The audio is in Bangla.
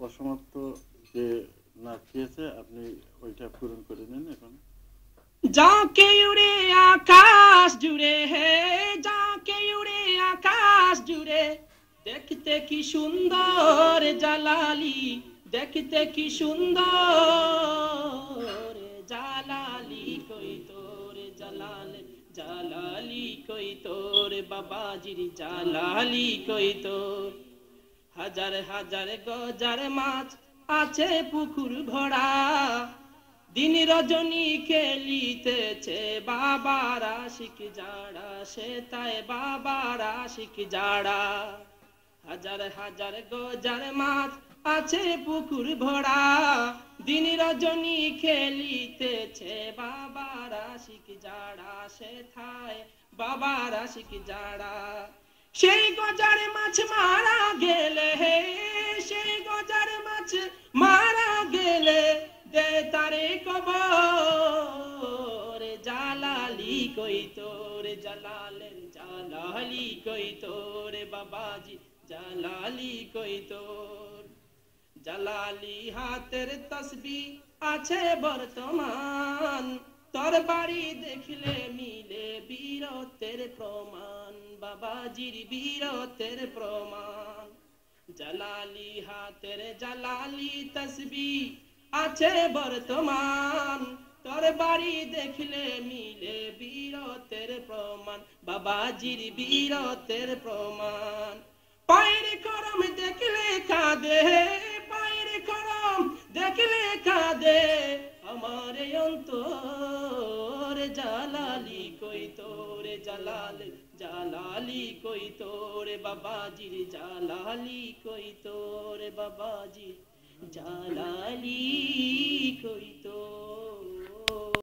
অসমাপ্ত যে নাচ দিয়েছে আপনি ওইটা পূরণ করে নিন এখন। যাকে উড়ে আকাশ জুড়ে, হে যাকে উড়ে আকাশ জুড়ে, দেখতে কি সুন্দর জালালি, দেখতে কি সুন্দর জালালি, কই তোর জালাল জালালি, কই তোর বাবাজির জালালি, কই তোর। হাজার হাজার গজার মাছ আছে পুকুর ভরা, দিন রজনী খেলিতেছে বাবার আশিক যারা, সে তাই বাবার আশিক যারা। হাজার হাজার গজার মাছ আছে পুকুর ভরা, দিন রজনী খেলিতেছে বাবার আশিক যারা, সে তাই বাবার আশিক যারা। সেই গজার মাছ মারা গেলে, হে সেই গজার মাছ মারা গেলে, দে তারে কবর, জালালি কই তোর জালালের জালালি, কই তোর বাবাজি জালালি, কই তোর। জালালি হাতের তসবিহ আছে বর্তমান, তোর বাড়ি দেখলে মিলে বীরত্বের প্রমাণ, বাবাজির বীরত্বের প্রমাণ। জালালি হাতের জালালি তসবিহ আছে বর্তমান, তোর বাড়ি দেখলে মিলে বীরত্বের প্রমাণ, বাবাজির বীরত্বের প্রমাণ। পায়ের করম দেখলে কাঁদে, পায়ের করম দেখলে কাঁদে আমার অন্তর, জালালি কই তোর জালাল জালালি, কই তোর বাবাজির জালালি, কই তোর বাবাজির জালালি, কই তোর।